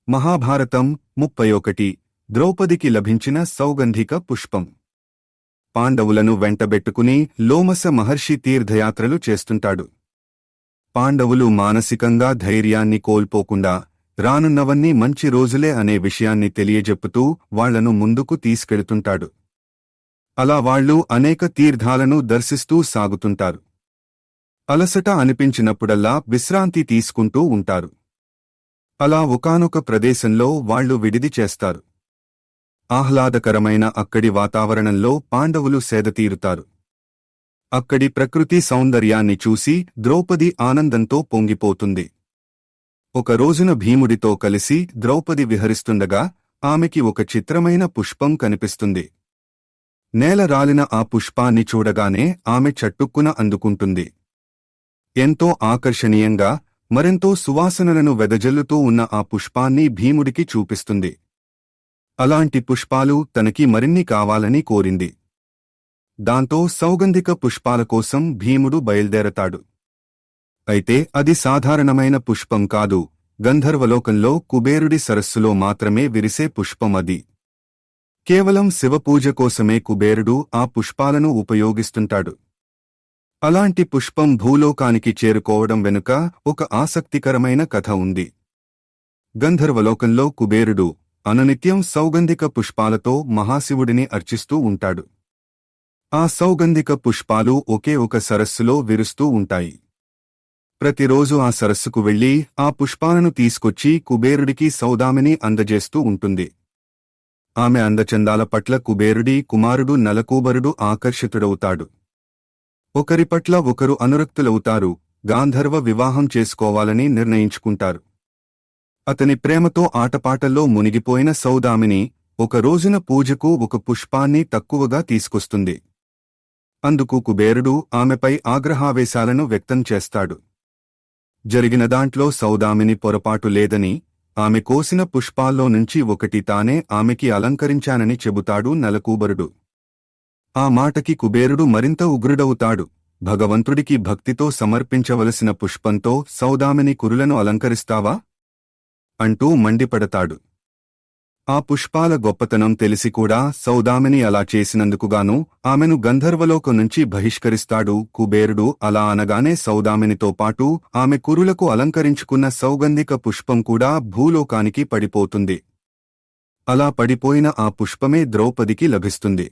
మహాభారతం 31 ద్రౌపదికి లభించిన సౌగంధిక పుష్పం. పాండవులను వెంటబెట్టుకుని లోమస మహర్షి తీర్థయాత్రలు చేస్తుంటాడు. పాండవులు మానసికంగా ధైర్యాన్ని కోల్పోకుండా రానున్నవన్నీ మంచి రోజులే అనే విషయాన్ని తెలియజెప్పుతూ వాళ్లను ముందుకు తీసుకెడుతుంటాడు. అలా వాళ్లు అనేక తీర్థాలను దర్శిస్తూ సాగుతుంటారు. అలసట అనిపించినప్పుడల్లా విశ్రాంతి తీసుకుంటూ ఉంటారు. అలా ఒకానొక ప్రదేశంలో వాళ్లు విడిది చేస్తారు. ఆహ్లాదకరమైన అక్కడి వాతావరణంలో పాండవులు సేదతీరుతారు. అక్కడి ప్రకృతి సౌందర్యాన్ని చూసి ద్రౌపది ఆనందంతో పొంగిపోతుంది. ఒక రోజున భీముడితో కలిసి ద్రౌపది విహరిస్తుండగా ఆమెకి ఒక చిత్రమైన పుష్పం కనిపిస్తుంది. నేల రాలిన ఆ పుష్పాన్ని చూడగానే ఆమె చట్టుక్కున అందుకుంటుంది. ఎంతో ఆకర్షణీయంగా మరెంతో సువాసనలను వెదజల్లుతూ ఉన్న ఆ పుష్పాన్ని భీముడికి చూపిస్తుంది. అలాంటి పుష్పాలు తనకి మరిన్ని కావాలని కోరింది. దాంతో సౌగంధిక పుష్పాల కోసం భీముడు బయల్దేరతాడు. అయితే అది సాధారణమైన పుష్పం కాదు, గంధర్వలోకంలో కుబేరుడి సరస్సులో మాత్రమే విరిసే పుష్పం అది. కేవలం శివపూజ కోసమే కుబేరుడు ఆ పుష్పాలను ఉపయోగిస్తుంటాడు. అలాంటి పుష్పం భూలోకానికి చేరుకోవడం వెనుక ఒక ఆసక్తికరమైన కథ ఉంది. గంధర్వలోకంలో కుబేరుడు అనునిత్యం సౌగంధిక పుష్పాలతో మహాశివుడిని అర్చిస్తూ ఉంటాడు. ఆ సౌగంధిక పుష్పాలు ఒకే ఒక సరస్సులో విరుస్తూ ఉంటాయి. ప్రతిరోజు ఆ సరస్సుకు వెళ్లి ఆ పుష్పాలను తీసుకొచ్చి కుబేరుడికి సౌదామిని అందజేస్తూ ఉంటుంది. ఆమె అందచందాల పట్ల కుబేరుడి కుమారుడు నలకూబరుడు ఆకర్షితుడవుతాడు. ఒకరి పట్ల ఒకరు అనురక్తులవుతారు. గాంధర్వ వివాహం చేసుకోవాలని నిర్ణయించుకుంటారు. అతని ప్రేమతో ఆటపాటల్లో మునిగిపోయిన సౌదామిని ఒక రోజున పూజకు ఒక పుష్పాన్ని తక్కువగా తీసుకొస్తుంది. అందుకు కుబేరుడు ఆమెపై ఆగ్రహావేశాలను వ్యక్తం చేస్తాడు. జరిగిన దాంట్లో సౌదామిని పొరపాటు లేదని, ఆమె కోసిన పుష్పాల్లో నుంచి ఒకటి తానే ఆమెకి అలంకరించానని చెబుతాడు నలకూబరుడు. ఆ మాటకి కుబేరుడు మరింత ఉగ్రుడవుతాడు. భగవంతుడికి భక్తితో సమర్పించవలసిన పుష్పంతో సౌదామిని కురులను అలంకరిస్తావా? అంటూ మండిపడతాడు. ఆ పుష్పాల గొప్పతనం తెలిసి కూడా సౌదామిని అలా చేసినందుకుగాను ఆమెను గంధర్వలోకం నుంచి బహిష్కరిస్తాడు కుబేరుడు. అలా అనగానే సౌదామినితో పాటు ఆమె కురులకు అలంకరించుకున్న సౌగంధిక పుష్పం కూడా భూలోకానికి పడిపోతుంది. అలా పడిపోయిన ఆ పుష్పమే ద్రౌపదికి లభిస్తుంది.